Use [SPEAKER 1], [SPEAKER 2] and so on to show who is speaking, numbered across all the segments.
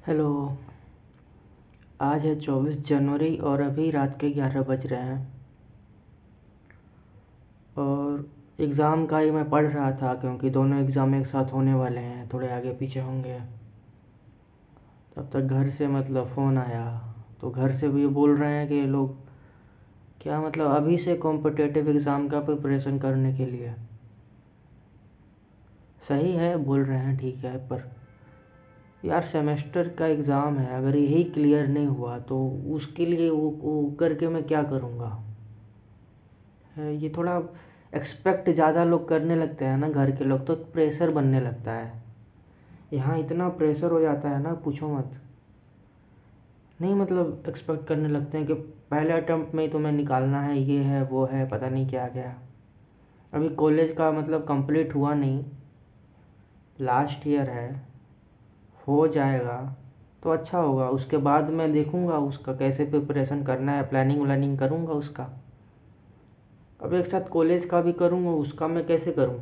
[SPEAKER 1] Hello. आज है 24 जनवरी और अभी रात के 11 बज रहे हैं और एग्ज़ाम का ही मैं पढ़ रहा था क्योंकि दोनों एग्ज़ाम एक साथ होने वाले हैं, थोड़े आगे पीछे होंगे। तब तक घर से फ़ोन आया तो घर से भी बोल रहे हैं कि ये लोग क्या अभी से कॉम्पिटिटिव एग्ज़ाम का प्रिपरेशन करने के लिए। सही है, बोल रहे हैं, ठीक है, पर यार सेमेस्टर का एग्ज़ाम है, अगर यही क्लियर नहीं हुआ तो उसके लिए वो करके मैं क्या करूँगा। ये थोड़ा एक्सपेक्ट ज़्यादा लोग करने लगते हैं ना, घर के लोग, तो प्रेशर बनने लगता है। यहाँ इतना प्रेशर हो जाता है ना, पूछो मत। नहीं एक्सपेक्ट करने लगते हैं कि पहले अटेम्प्ट में ही तुम्हें निकालना है, ये है वो है, पता नहीं क्या क्या। अभी कॉलेज का कंप्लीट हुआ नहीं, लास्ट ईयर है, हो जाएगा तो अच्छा होगा। उसके बाद मैं देखूँगा उसका कैसे प्रिपरेशन करना है, प्लानिंग व्लानिंग करूँगा उसका। अब एक साथ कॉलेज का भी करूँगा, उसका मैं कैसे करूँ।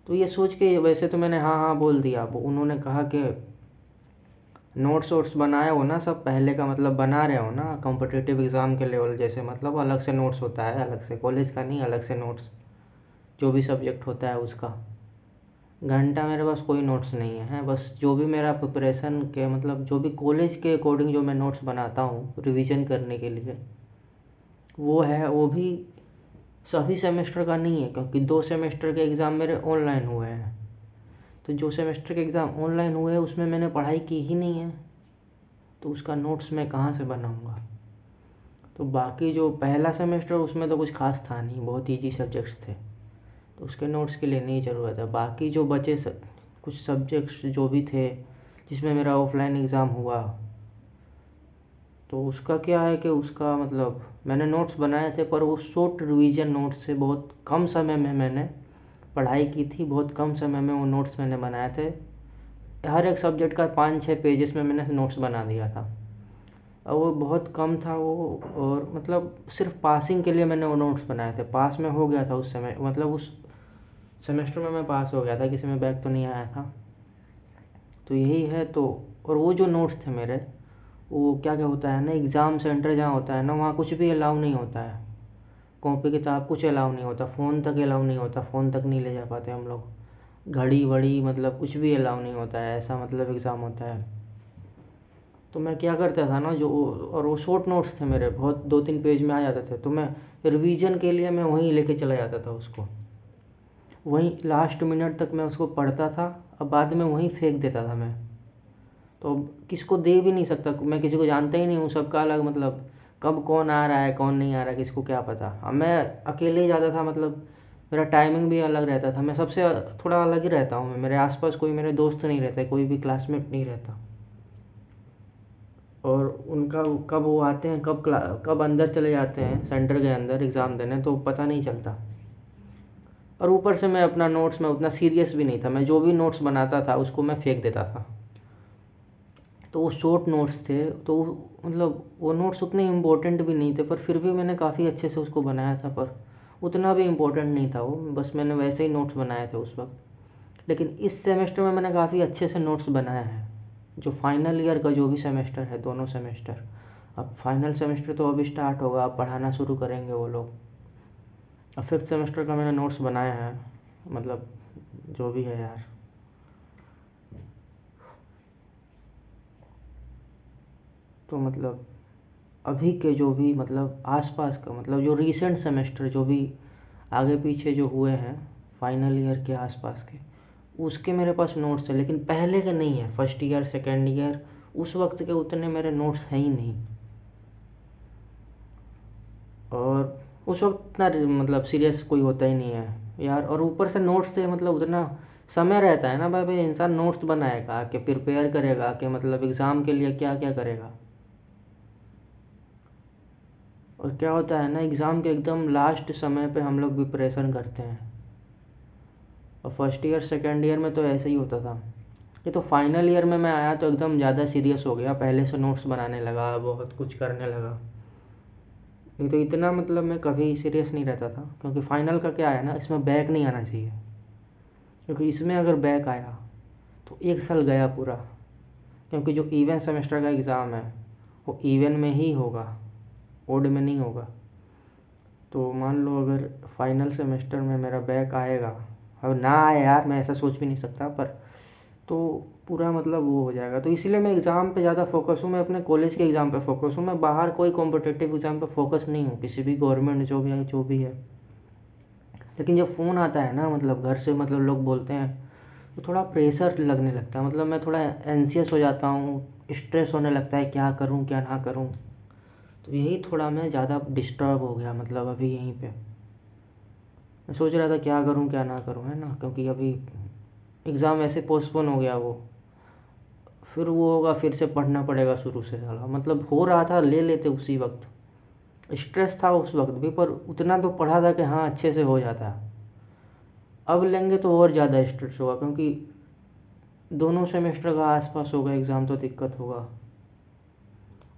[SPEAKER 1] तो ये सोच के वैसे तो मैंने हाँ हाँ बोल दिया। वो उन्होंने कहा कि नोट्स वोट्स बनाए हो ना, सब पहले का बना रहे हो ना कॉम्पिटिटिव एग्ज़ाम के लेवल जैसे, अलग से नोट्स होता है, अलग से कॉलेज का नहीं, अलग से नोट्स जो भी सब्जेक्ट होता है उसका। घंटा मेरे पास कोई नोट्स नहीं है, बस जो भी मेरा प्रिपरेशन के जो भी कॉलेज के अकॉर्डिंग जो मैं नोट्स बनाता हूँ रिवीजन करने के लिए, वो है। वो भी सभी सेमेस्टर का नहीं है क्योंकि 2 सेमेस्टर के एग्ज़ाम मेरे ऑनलाइन हुए हैं। तो जो सेमेस्टर के एग्ज़ाम ऑनलाइन हुए उसमें मैंने पढ़ाई की ही नहीं है, तो उसका नोट्स मैं कहाँ से बनाऊँगा। तो बाकी जो पहला सेमेस्टर उसमें तो कुछ खास था नहीं, बहुत ईजी सब्जेक्ट्स थे, तो उसके नोट्स के लिए नहीं ज़रूरत है। बाकी जो बचे कुछ सब्जेक्ट्स जो भी थे जिसमें मेरा ऑफलाइन एग्ज़ाम हुआ, तो उसका क्या है कि उसका मैंने नोट्स बनाए थे, पर वो शॉर्ट रिवीजन नोट्स से बहुत कम समय में मैंने पढ़ाई की थी, बहुत कम समय में वो नोट्स मैंने बनाए थे। हर एक सब्जेक्ट का 5-6 पेजेस में मैंने नोट्स बना दिया था और वो बहुत कम था वो। और सिर्फ पासिंग के लिए मैंने वो नोट्स बनाए थे, पास में हो गया था उस समय, उस सेमेस्टर में मैं पास हो गया था, किसी में बैक तो नहीं आया था। तो यही है। तो और वो जो नोट्स थे मेरे, वो क्या क्या होता है ना, एग्ज़ाम सेंटर जहाँ होता है ना, वहाँ कुछ भी अलाउ नहीं होता है, कॉपी किताब कुछ अलाउ नहीं होता, फ़ोन तक अलाउ नहीं होता, फ़ोन तक नहीं ले जा पाते हम लोग, घड़ी वड़ी कुछ भी अलाउ नहीं होता है, ऐसा एग्ज़ाम होता है। तो मैं क्या करता था ना, जो और वो शॉर्ट नोट्स थे मेरे, बहुत 2-3 पेज में आ जाते थे, तो मैं रिवीजन के लिए मैं वहीं लेके चला जाता था उसको, वहीं लास्ट मिनट तक मैं उसको पढ़ता था, अब बाद में वहीं फेंक देता था मैं। तो अब किसको दे भी नहीं सकता, मैं किसी को जानता ही नहीं हूँ, सबका अलग कब कौन आ रहा है कौन नहीं आ रहा है किसको क्या पता। अब मैं अकेले ही जाता था, मेरा टाइमिंग भी अलग रहता था, मैं सबसे थोड़ा अलग ही रहता हूँ, मेरे आसपास कोई मेरे दोस्त नहीं रहते, कोई भी क्लासमेट नहीं रहता। और उनका कब वो आते हैं, कब अंदर चले जाते हैं सेंटर के अंदर एग्ज़ाम देने, तो पता नहीं चलता। और ऊपर से मैं अपना नोट्स में उतना सीरियस भी नहीं था, मैं जो भी नोट्स बनाता था उसको मैं फेंक देता था। तो वो शॉर्ट नोट्स थे, तो वो नोट्स उतने इम्पोर्टेंट भी नहीं थे, पर फिर भी मैंने काफ़ी अच्छे से उसको बनाया था, पर उतना भी इम्पोर्टेंट नहीं था वो, बस मैंने वैसे ही नोट्स बनाए थे उस वक्त। लेकिन इस सेमेस्टर में मैंने काफ़ी अच्छे से नोट्स बनाए हैं, जो फाइनल ईयर का जो भी सेमेस्टर है, दोनों सेमेस्टर। अब फाइनल सेमेस्टर तो अभी स्टार्ट होगा, अब पढ़ाना शुरू करेंगे वो लोग। अब 5th सेमेस्टर का मैंने नोट्स बनाए हैं, जो भी है यार। तो अभी के जो भी आसपास का जो रीसेंट सेमेस्टर जो भी आगे पीछे जो हुए हैं फाइनल ईयर के आसपास के, उसके मेरे पास नोट्स है, लेकिन पहले के नहीं है, फर्स्ट ईयर सेकेंड ईयर उस वक्त के उतने मेरे नोट्स हैं ही नहीं। और उस वक्त इतना सीरियस कोई होता ही नहीं है यार, और ऊपर से नोट्स से उतना समय रहता है ना भाई भाई, इंसान नोट्स बनाएगा कि प्रिपेयर करेगा कि एग्ज़ाम के लिए क्या क्या करेगा। और क्या होता है ना, एग्ज़ाम के एकदम लास्ट समय पे हम लोग प्रिपरेशन करते हैं, और फर्स्ट ईयर सेकेंड ईयर में तो ऐसे ही होता था। ये तो फाइनल ईयर में मैं आया तो एकदम ज़्यादा सीरियस हो गया, पहले से नोट्स बनाने लगा, बहुत कुछ करने लगा। नहीं तो इतना मैं कभी सीरियस नहीं रहता था, क्योंकि फाइनल का क्या है ना, इसमें बैक नहीं आना चाहिए, क्योंकि इसमें अगर बैक आया तो 1 साल गया पूरा। क्योंकि जो इवन सेमेस्टर का एग्ज़ाम है वो इवन में ही होगा, ओड में नहीं होगा। तो मान लो अगर फाइनल सेमेस्टर में मेरा बैक आएगा, अब ना आए यार, मैं ऐसा सोच भी नहीं सकता, पर तो पूरा मतलब वो हो जाएगा। तो इसलिए मैं एग्ज़ाम पे ज़्यादा फोकस हूँ, मैं अपने कॉलेज के एग्ज़ाम पे फोकस हूँ, मैं बाहर कोई कॉम्पिटिटिव एग्ज़ाम पे फोकस नहीं हूँ, किसी भी गवर्नमेंट जो भी है। लेकिन जब फ़ोन आता है ना, मतलब घर से मतलब लोग बोलते हैं, तो थोड़ा प्रेशर लगने लगता है, मतलब मैं थोड़ा एंसियस हो जाता हूँ, स्ट्रेस होने लगता है, क्या करूँ क्या ना करूँ। तो यही थोड़ा मैं ज़्यादा डिस्टर्ब हो गया, मतलब अभी यहीं पे मैं सोच रहा था क्या करूँ क्या ना करूँ, है ना, क्योंकि अभी एग्ज़ाम ऐसे पोस्टपोन हो गया, वो फिर वो होगा, फिर से पढ़ना पड़ेगा शुरू से साला। मतलब हो रहा था, ले लेते उसी वक्त, स्ट्रेस था उस वक्त भी, पर उतना तो पढ़ा था कि हाँ अच्छे से हो जाता। अब लेंगे तो और ज़्यादा स्ट्रेस होगा, क्योंकि दोनों सेमेस्टर का आसपास होगा एग्ज़ाम, तो दिक्कत होगा।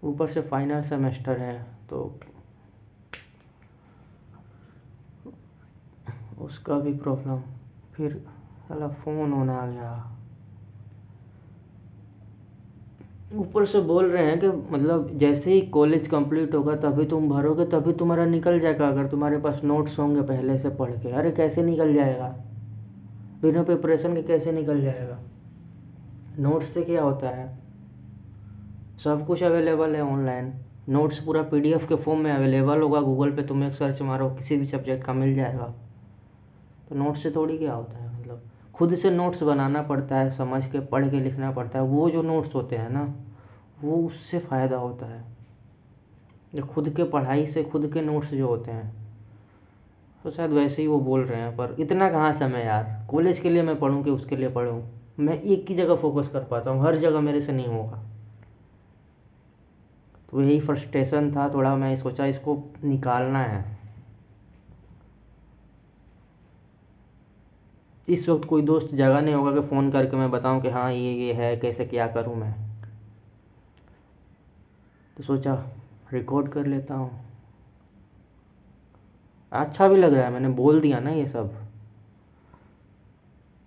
[SPEAKER 1] ऊपर से फाइनल सेमेस्टर है, तो उसका भी प्रॉब्लम। फिर साला फ़ोन होना आ गया, ऊपर से बोल रहे हैं कि मतलब जैसे ही कॉलेज कंप्लीट होगा तभी तुम भरोगे, तभी तुम्हारा निकल जाएगा, अगर तुम्हारे पास नोट्स होंगे पहले से पढ़ के। अरे कैसे निकल जाएगा, बिना प्रिपरेशन के कैसे निकल जाएगा? नोट्स से क्या होता है, सब कुछ अवेलेबल है ऑनलाइन, नोट्स पूरा पीडीएफ के फॉर्म में अवेलेबल होगा, गूगल पे तुम एक सर्च मारो, किसी भी सब्जेक्ट का मिल जाएगा। तो नोट्स से थोड़ी क्या होता है, मतलब खुद से नोट्स बनाना पड़ता है, समझ के पढ़ के लिखना पड़ता है। वो जो नोट्स होते हैं ना, वो उससे फ़ायदा होता है, जो खुद के पढ़ाई से खुद के नोट्स जो होते हैं। तो शायद वैसे ही वो बोल रहे हैं, पर इतना कहाँ समय यार, कॉलेज के लिए मैं पढ़ूँ कि उसके लिए पढ़ूँ? मैं एक ही जगह फोकस कर पाता हूँ, हर जगह मेरे से नहीं होगा। तो यही फ्रस्ट्रेशन था थोड़ा, मैं सोचा इसको निकालना है। इस वक्त कोई दोस्त जगह नहीं होगा कि फ़ोन करके मैं बताऊं कि हाँ ये है, कैसे क्या करूं मैं। तो सोचा रिकॉर्ड कर लेता हूँ, अच्छा भी लग रहा है, मैंने बोल दिया ना ये सब,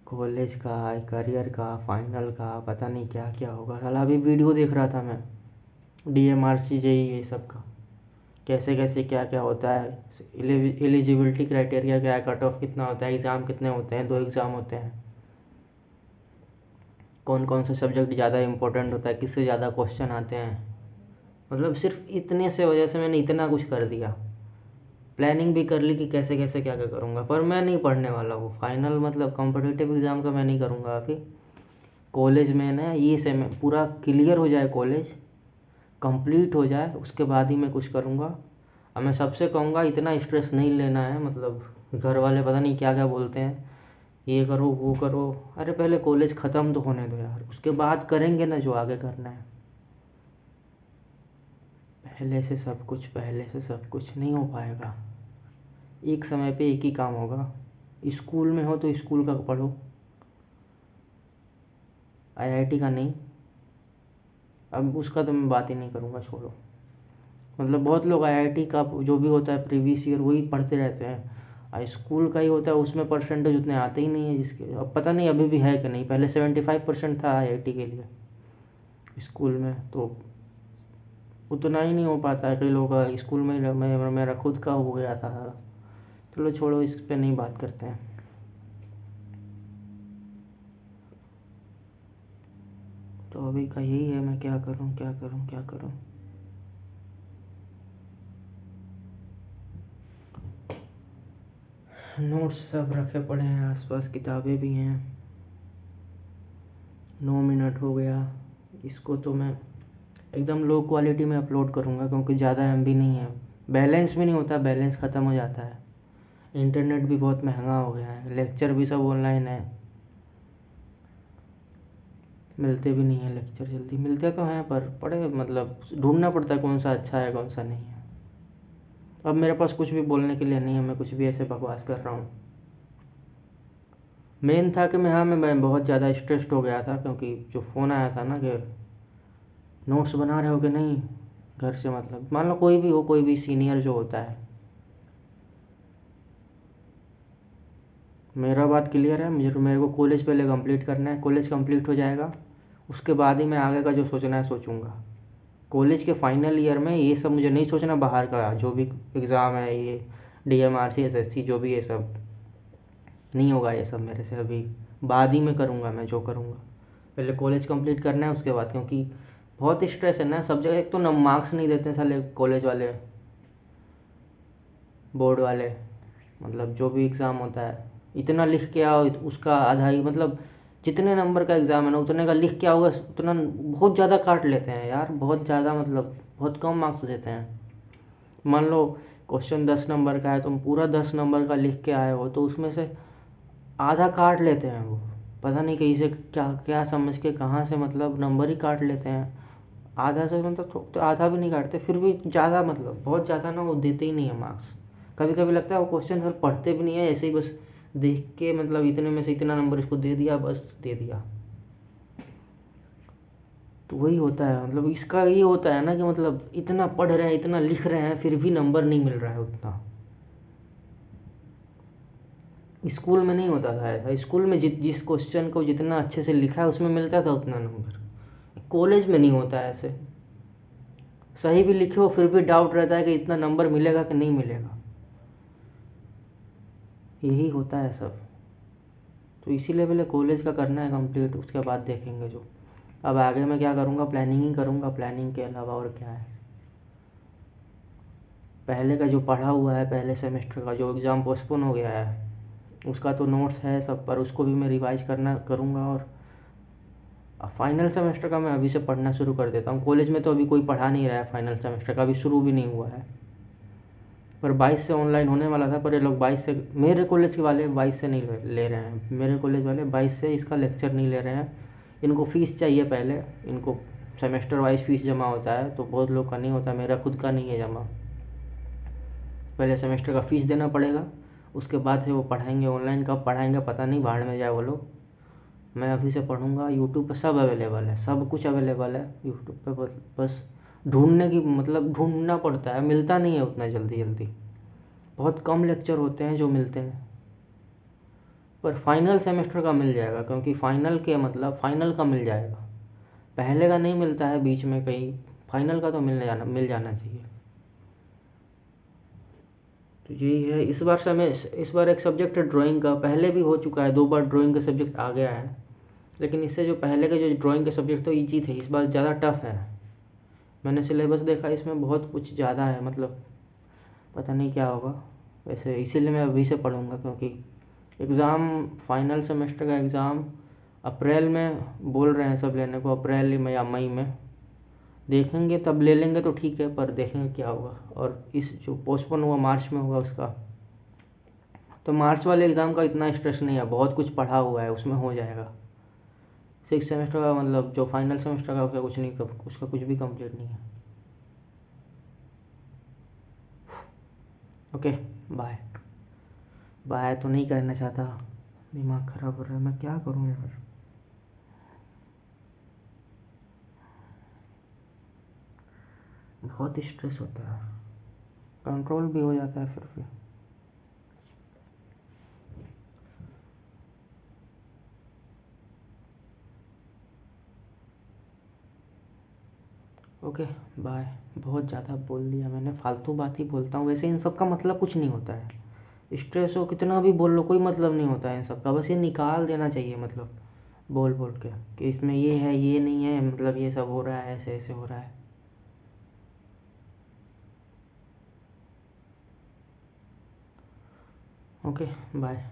[SPEAKER 1] कॉलेज का, करियर का, फाइनल का, पता नहीं क्या क्या होगा। साला अभी वीडियो देख रहा था मैं, DMRC JEE ये सब का, कैसे कैसे क्या क्या होता है, एलिजिबिलिटी क्राइटेरिया क्या है, कट ऑफ कितना होता है, एग्ज़ाम कितने होते हैं, 2 एग्ज़ाम होते हैं, कौन कौन से सब्जेक्ट ज़्यादा इंपॉर्टेंट होता है, किससे ज़्यादा क्वेश्चन आते हैं। मतलब सिर्फ इतने से वजह से मैंने इतना कुछ कर दिया, प्लानिंग भी कर ली कि कैसे कैसे क्या क्या करूँगा। पर मैं नहीं पढ़ने वाला हूँ फाइनल, मतलब कॉम्पिटिटिव एग्ज़ाम का मैं नहीं करूँगा अभी। कॉलेज में ना ये से मैं पूरा क्लियर हो जाए, कॉलेज कंप्लीट हो जाए, उसके बाद ही मैं कुछ करूँगा। अब मैं सबसे कहूँगा इतना स्ट्रेस नहीं लेना है, मतलब घर वाले पता नहीं क्या क्या बोलते हैं, ये करो वो करो। अरे पहले कॉलेज ख़त्म तो होने दो यार, उसके बाद करेंगे ना जो आगे करना है। पहले से सब कुछ नहीं हो पाएगा, एक समय पे एक ही काम होगा। स्कूल में हो तो स्कूल का पढ़ो, IIT का नहीं। अब उसका तो मैं बात ही नहीं करूँगा, छोड़ो। मतलब बहुत लोग IIT का जो भी होता है प्रीवियस ईयर वही पढ़ते रहते हैं, स्कूल का ही होता है, उसमें परसेंटेज उतने आते ही नहीं है जिसके। अब पता नहीं अभी भी है कि नहीं, पहले 75% था IIT के लिए स्कूल में, तो उतना ही नहीं हो पाता है। कई लोग का स्कूल में मेरा खुद का हो गया था। चलो छोड़ो, इस पे नहीं बात करते हैं। तो अभी का यही है, मैं क्या करूं क्या करूं क्या करूं। नोट्स सब रखे पड़े हैं आसपास, किताबें भी हैं। 9 मिनट हो गया, इसको तो मैं एकदम लो क्वालिटी में अपलोड करूँगा, क्योंकि ज़्यादा MB नहीं है, बैलेंस भी नहीं होता, बैलेंस ख़त्म हो जाता है। इंटरनेट भी बहुत महंगा हो गया है, लेक्चर भी सब ऑनलाइन है, मिलते भी नहीं हैं लेक्चर जल्दी। मिलते तो हैं पर पढ़े मतलब ढूंढना पड़ता है कौन सा अच्छा है कौन सा नहीं है। अब मेरे पास कुछ भी बोलने के लिए नहीं है, मैं कुछ भी ऐसे बकवास कर रहा हूँ। मेन था कि मैं बहुत ज़्यादा स्ट्रेस्ड हो गया था, क्योंकि जो फ़ोन आया था ना कि नोट्स बना रहे हो कि नहीं घर से, मतलब मान लो कोई भी हो, कोई भी सीनियर जो होता है। मेरा बात क्लियर है, मेरे को कॉलेज पहले कंप्लीट करना है, कॉलेज कंप्लीट हो जाएगा उसके बाद ही मैं आगे का जो सोचना है सोचूंगा। कॉलेज के फाइनल ईयर में ये सब मुझे नहीं सोचना, बाहर का जो भी एग्ज़ाम है, ये DMRC SSC जो भी, ये सब नहीं होगा, ये सब मेरे से अभी बाद ही में करूँगा मैं जो करूँगा। पहले कॉलेज कंप्लीट करना है, उसके बाद, क्योंकि बहुत स्ट्रेस है ना सब जगह। एक तो न मार्क्स नहीं देते साले कॉलेज वाले, बोर्ड वाले, मतलब जो भी एग्ज़ाम होता है इतना लिख के आओ, उसका आधा ही, मतलब जितने नंबर का एग्ज़ाम है ना उतने का लिख के आओगे, उतना बहुत ज़्यादा काट लेते हैं यार, बहुत ज़्यादा, मतलब बहुत कम मार्क्स देते हैं। मान लो क्वेश्चन 10 नंबर का है, तुम पूरा 10 नंबर का लिख के आए हो, तो उसमें से आधा काट लेते हैं वो, पता नहीं कहीं से क्या क्या समझ के कहाँ से, मतलब नंबर ही काट लेते हैं। आधा से मतलब तो आधा भी नहीं काटते, फिर भी ज़्यादा, मतलब बहुत ज़्यादा ना वो देते ही नहीं है मार्क्स। कभी कभी लगता है वो क्वेश्चन सर पढ़ते भी नहीं है, ऐसे ही बस देख के, मतलब इतने में से इतना नंबर इसको दे दिया, बस दे दिया। तो वही होता है, मतलब इसका ये होता है ना कि मतलब इतना पढ़ रहे हैं, इतना लिख रहे हैं, फिर भी नंबर नहीं मिल रहा है उतना। स्कूल में नहीं होता था ऐसा, स्कूल में जिस क्वेश्चन को जितना अच्छे से लिखा है उसमें मिलता था उतना नंबर। कॉलेज में नहीं होता है ऐसे, सही भी लिखे हो फिर भी डाउट रहता है कि इतना नंबर मिलेगा कि नहीं मिलेगा। यही होता है सब। तो इसीलिए पहले कॉलेज का करना है कंप्लीट, उसके बाद देखेंगे जो। अब आगे मैं क्या करूँगा, प्लानिंग ही करूँगा, प्लानिंग के अलावा और क्या है। पहले का जो पढ़ा हुआ है, पहले सेमेस्टर का जो एग्ज़ाम पोस्टपोन हो गया है, उसका तो नोट्स है सब, पर उसको भी मैं रिवाइज करना करूँगा। और फाइनल सेमेस्टर का मैं अभी से पढ़ना शुरू कर देता हूँ। कॉलेज में तो अभी कोई पढ़ा नहीं रहा है, फाइनल सेमेस्टर का अभी शुरू भी नहीं हुआ है। पर 22 से ऑनलाइन होने वाला था, पर ये लोग 22 से, मेरे कॉलेज के वाले 22 से नहीं ले रहे हैं, मेरे कॉलेज वाले 22 से इसका लेक्चर नहीं ले रहे हैं। इनको फ़ीस चाहिए पहले, इनको सेमेस्टर वाइज फ़ीस जमा होता है, तो बहुत लोग का नहीं होता, मेरा खुद का नहीं है जमा। पहले सेमेस्टर का फ़ीस देना पड़ेगा, उसके बाद से वो पढ़ाएंगे। ऑनलाइन कब पढ़ाएंगे पता नहीं, भाड़ में जाए वो लोग। मैं अभी से पढ़ूंगा, यूट्यूब पर सब अवेलेबल है, सब कुछ अवेलेबल है यूट्यूब पे। बस ढूंढने की, मतलब ढूंढना पड़ता है, मिलता नहीं है उतना जल्दी जल्दी। बहुत कम लेक्चर होते हैं जो मिलते हैं। पर फाइनल सेमेस्टर का मिल जाएगा, क्योंकि फाइनल के मतलब फाइनल का मिल जाएगा, पहले का नहीं मिलता है बीच में कहीं। फाइनल का तो मिल जाना चाहिए। तो यही है। इस बार एक सब्जेक्ट है ड्राइंग का, पहले भी हो चुका है 2 बार ड्राइंग का सब्जेक्ट आ गया है, लेकिन इससे जो पहले के जो ड्राइंग के सब्जेक्ट तो ईजी थे, इस बार ज़्यादा टफ है। मैंने सिलेबस देखा, इसमें बहुत कुछ ज़्यादा है, मतलब पता नहीं क्या होगा। वैसे इसीलिए मैं अभी से पढ़ूंगा, क्योंकि एग्ज़ाम, फाइनल सेमेस्टर का एग्ज़ाम अप्रैल में बोल रहे हैं सब लेने को, अप्रैल में या मई में। देखेंगे, तब ले लेंगे तो ठीक है, पर देखेंगे क्या होगा। और इस जो पोस्टपोन हुआ मार्च में हुआ उसका, तो मार्च वाले एग्ज़ाम का इतना स्ट्रेस नहीं है, बहुत कुछ पढ़ा हुआ है, उसमें हो जाएगा। 6 सेमेस्टर का, मतलब जो फाइनल सेमेस्टर का, उसका कुछ नहीं, उसका कुछ भी कंप्लीट नहीं है। Okay, bye. बाय तो नहीं करना चाहता, दिमाग ख़राब हो रहा है, मैं क्या करूँ यार। बहुत स्ट्रेस होता है, कंट्रोल भी हो जाता है फिर भी। Okay, bye. बहुत ज़्यादा बोल लिया मैंने, फालतू बात ही बोलता हूँ वैसे, इन सब का मतलब कुछ नहीं होता है। स्ट्रेस हो कितना भी बोल लो, कोई मतलब नहीं होता है इन सब का, बस ये निकाल देना चाहिए, मतलब बोल बोल के कि इसमें ये है, ये नहीं है, मतलब ये सब हो रहा है, ऐसे ऐसे हो रहा है। Okay, bye.